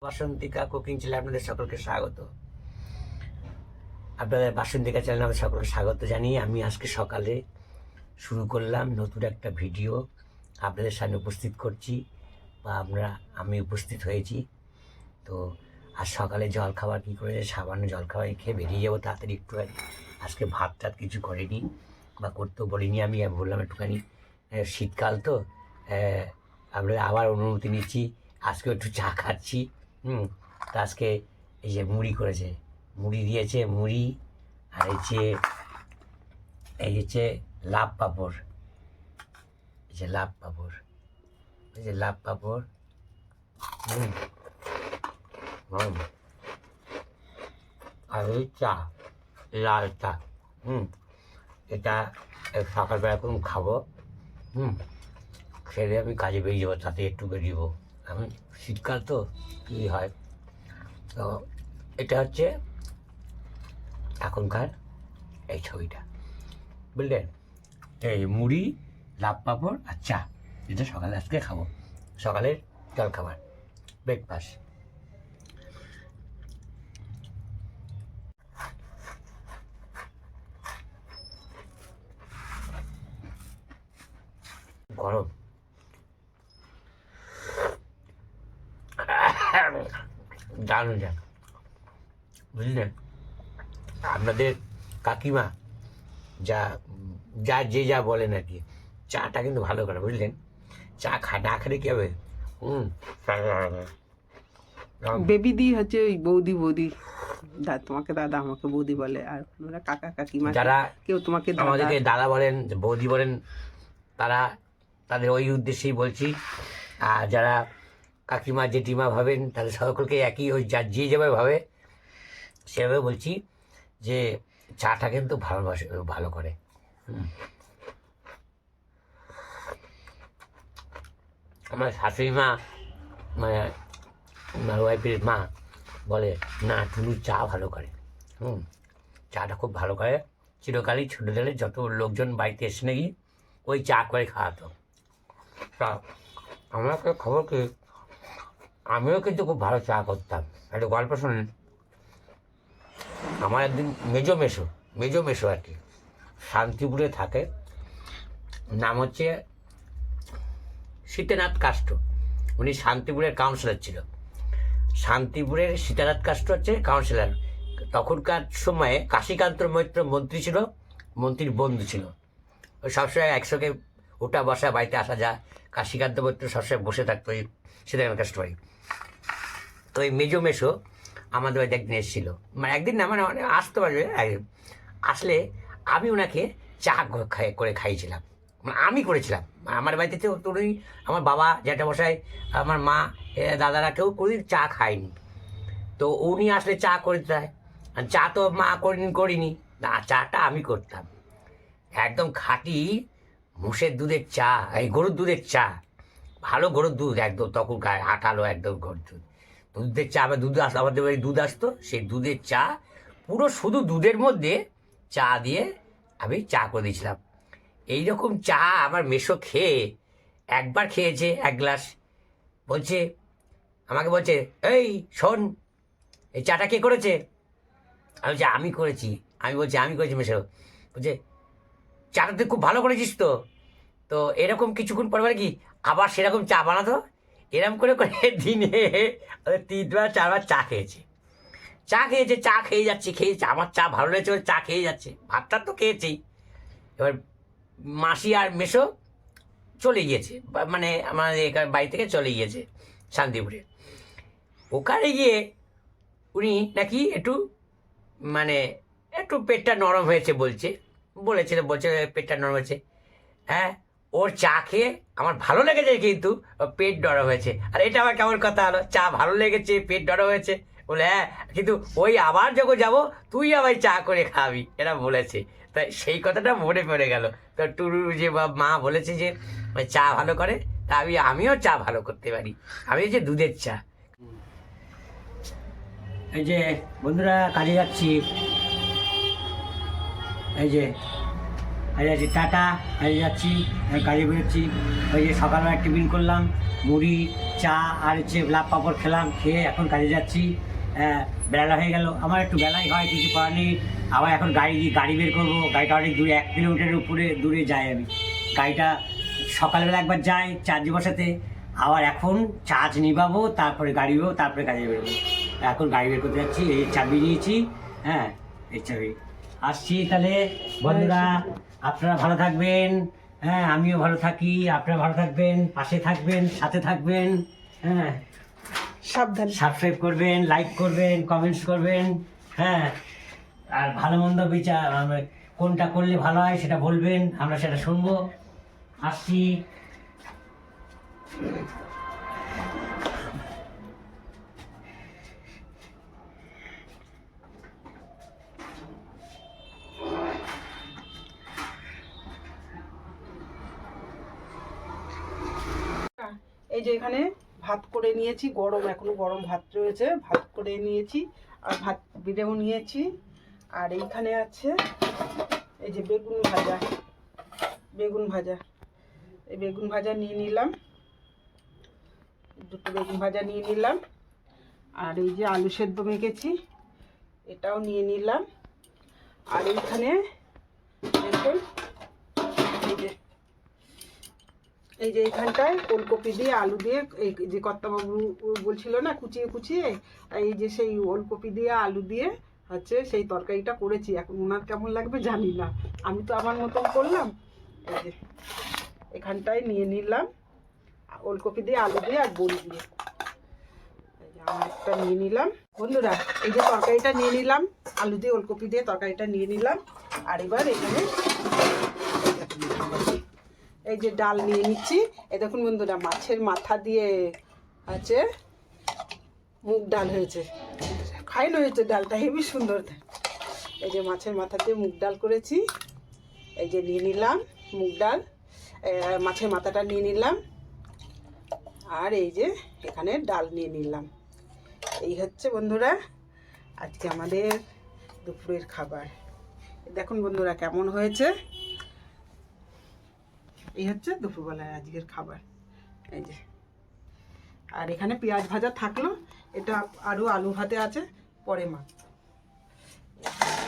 Basantika cooking চ্যানেলে আপনাদের সকলকে স্বাগত। আপনাদের বাসন্তিকা চ্যানেলে আমাদের সকলকে স্বাগত জানিয়ে আমি আজকে সকালে শুরু করলাম নতুন একটা ভিডিও আপনাদের সামনে উপস্থিত করছি, বা আমি উপস্থিত হয়েছি। তো আজ সকালে জলখাবার কী করেছে, সামান্য জলখাবার খেয়ে বেরিয়ে যাবো তাড়াতাড়ি একটু। আজকে ভাত টাত কিছু করিনি বা করতেও বলিনি, আমি বললাম একটুখানি শীতকাল তো আমরা আবার অনুমতি নিচ্ছি, আজকে একটু চা খাচ্ছি। তা আজকে এই যে মুড়ি করেছে, মুড়ি দিয়েছে, মুড়ি আর এই হচ্ছে লাভ পাঁপড়, এই যে লাভ পাঁপড়, এই যে লাভ পাঁপড়, আর এই চা, লাল চা। এটা সকালবেলা করে খাবো। খেলে আমি কাজে বেরিয়ে যাবো, তাতে একটু বেরিয়ে যাবো। এখন শীতকাল তো কী হয়, তো এটা হচ্ছে এখনকার এই ছবিটা, বুঝলেন? এই মুড়ি, লাভ পাঁপড় আর চা, এটা সকালে আজকে খাবো, সকালের জলখাবার, ব্রেকফাস্ট। গরম, দারুণ যাক, বুঝলেন? আপনাদের কাকিমা যা যা বলেন আর কি, চাটা কিন্তু ভালো করে, বুঝলেন? চা না খেলে কী হবে? বেবি দি হচ্ছে ওই বৌদি তোমাকে দাদা, আমাকে বৌদি বলে, আর ওরা কাকা কাকিমা, যারা কেউ তোমাকে আমাদেরকে দাদা বলেন, বৌদি বলেন, তাদের ওই উদ্দেশ্যেই বলছি। আর যারা কাকিমা জেঠিমা ভাবেন, তাদের সকলকে একই, ওই যে যেভাবে ভাবে সেভাবে বলছি যে চাটা কিন্তু ভালো করে। আমার শাশুড়ি মা, মানে আমার ওয়াইফের মা বলে, না টুলু চা ভালো করে। চাটা খুব ভালো করে। চিরকালই ছোটোবেলায় যত লোকজন বাড়িতে এসে নাকি ওই চা করে খাওয়াতো। তা আমাকে খবর কি, আমিও কিন্তু খুব ভালো চা করতাম। একটা গল্প শোনেন। আমার একদিন মেজো মেশো আর কি, শান্তিপুরে থাকে, নাম হচ্ছে সীতানাথ কাষ্ট। উনি শান্তিপুরের কাউন্সিলর ছিল। শান্তিপুরের সীতানাথ কাষ্ট হচ্ছে কাউন্সিলর। তখনকার সময়ে কাশীকান্ত মৈত্র মন্ত্রী ছিল, মন্ত্রীর বন্ধু ছিল। ওই সবসময় একসঙ্গে ওঠা বসা, বাড়িতে আসা যা, কাশীকান্ত মৈত্র সবসময় বসে থাকতো ওই সীতানাথ কাষ্ট বাড়ি। তো ওই মেশো আমাদের বাড়িতে একদিন এসেছিলো, মানে একদিন না, মানে আসতে পারবে একদিন। আসলে আমি ওনাকে চা করে খাইয়েছিলাম, মানে আমি করেছিলাম। আমার বাড়িতে তো উনি, আমার বাবা, জ্যাঠামশাই, আমার মা, দাদারা কেউ কোনোদিন চা খায়নি। তো উনি আসলে চা করে দেয়, চা তো মা করিনি না, চাটা আমি করতাম। একদম খাঁটি মোষের দুধের চা, এই গরুর দুধের চা, ভালো গরুর দুধ, একদম তখন আঠালো একদম গরুর দুধ, দুধের চা। আবার দুধ আসতো, আমাদের বাড়ি দুধ আসতো, সেই দুধের চা পুরো শুধু দুধের মধ্যে চা দিয়ে আমি চা করে দিয়েছিলাম। এইরকম চা আমার মেশো খেয়ে একবার খেয়েছে এক গ্লাস, আমাকে বলছে, এই শোন, এই চাটা কে করেছে? আমি বলছি আমি করেছি। আমি করেছি মেশো। বলছে চাটা তুই খুব ভালো করেছিস তো। তো এরকম কিছুক্ষণ পর কি আবার সেরকম চা বানাতো। এরকম করে করে দিনে 3বার 4বার চা খেয়ে যাচ্ছে। আমার চা ভালো লেগেছে, চা খেয়ে যাচ্ছে, ভাতটা তো খেয়েছেই। এবার মাসি আর মেশো চলে গিয়েছে, মানে আমাদের এখানে বাড়ি থেকে চলে গিয়েছে শান্তিপুরে। ওখানে গিয়ে উনি নাকি একটু পেটটা নরম হয়েছে বলছে পেটটা নরম হয়েছে। হ্যাঁ, ওর চা খেয়ে আমার ভালো লেগেছে, কিন্তু পেট নরম হয়েছে। আর এটা আমার কেমন কথা হলো, চা ভালো লেগেছে, পেট নরম হয়েছে? বলে হ্যাঁ, কিন্তু ওই আবার যখন যাবো তুই আমায় চা করে খাবি, এরা বলেছে। তাই সেই কথাটা মনে পড়ে গেল। তো টুরু যে মা বলেছে যে চা ভালো করে, তা আমিও চা ভালো করতে পারি। আমি যে দুধের চা। এই যে বন্ধুরা, কাজে যাচ্ছি, এই যে আজ যাচ্ছি, টাটা। আজ যাচ্ছি, কাজে বেরোচ্ছি। ওই যে সকালবেলা টিফিন করলাম, মুড়ি চা আর হচ্ছে লাভ পাঁপড় খেলাম, খেয়ে এখন কাজে যাচ্ছি। বেলা হয়ে গেল, আমার একটু বেলাই হয়, কিছু করার নেই। আবার এখন গাড়ি বের করবো। গাড়িটা অনেক দূরে, 1 কিলোমিটারের উপরে দূরে যাই আমি। গাড়িটা সকালবেলা একবার যাই চার্জ বসাতে, আবার এখন চার্জ নিবাবো, তারপরে গাড়ি বেরোবো, তারপরে কাজে বেরোবো। এখন গাড়ি বের করতে যাচ্ছি, এই চাবি নিয়েছি। হ্যাঁ, এই চাবি। আসছি তাহলে বন্ধুরা, আপনারা ভালো থাকবেন। হ্যাঁ, আমিও ভালো থাকি, আপনারা ভালো থাকবেন, পাশে থাকবেন, সাথে থাকবেন। হ্যাঁ, সাবধান। সাবস্ক্রাইব করবেন, লাইক করবেন, কমেন্টস করবেন। হ্যাঁ, আর ভালো মন্দ বিচার কোনটা করলে ভালো হয় সেটা বলবেন, আমরা সেটা শুনবো। আসছি। এই যে এখানে ভাত করে নিয়েছি, গরম, এখনো গরম ভাত রয়েছে, ভাত করে নিয়েছি আর ভাত বেড়েও নিয়েছি। আর এইখানে আছে এই যে বেগুন ভাজা, এই বেগুন ভাজা নিয়ে নিলাম, 2টো বেগুন ভাজা নিয়ে নিলাম। আর এই যে আলু সেদ্ধ মেখেছি, এটাও নিয়ে নিলাম। আর এইখানে দেখুন, এই যে এইখানটায় ওলকপি দিয়ে আলু দিয়ে, এই যে কর্তাবাবু বলছিল না কুচিয়ে কুচিয়ে, এই যে সেই ওলকপি দিয়ে আলু দিয়ে হচ্ছে সেই তরকারিটা করেছি। এখন ওনার কেমন লাগবে জানি না, আমি তো আমার মতন করলাম। এই যে এখানটায় নিয়ে নিলাম ওলকপি দিয়ে আলু দিয়ে আর বড়ি দিয়ে, এই যে আমার একটা নিয়ে নিলাম। বন্ধুরা, এই যে তরকারিটা নিয়ে নিলাম, আলু দিয়ে ওলকপি দিয়ে তরকারিটা নিয়ে নিলাম। আর এবার এখানে এই যে ডাল নিয়ে নিচ্ছি। এই দেখুন বন্ধুরা, মাছের মাথা দিয়ে আছে মুগ ডাল হয়েছে, খাইনো হয়েছে ডালটা, হেবি সুন্দর। এই যে মাছের মাথা দিয়ে মুগ ডাল করেছি, এই যে নিয়ে নিলাম মুগ ডাল, মাছের মাথাটা নিয়ে নিলাম। আর এই যে এখানে ডাল নিয়ে নিলাম। এই হচ্ছে বন্ধুরা আজকে আমাদের দুপুরের খাবার। দেখুন বন্ধুরা কেমন হয়েছে। এই হচ্ছে দুপুরবেলায় আজকের খাবার। এই যে, আর এখানে পেঁয়াজ ভাজা থাকলো, এটা আরও আলু ভাতে আছে, পরে মা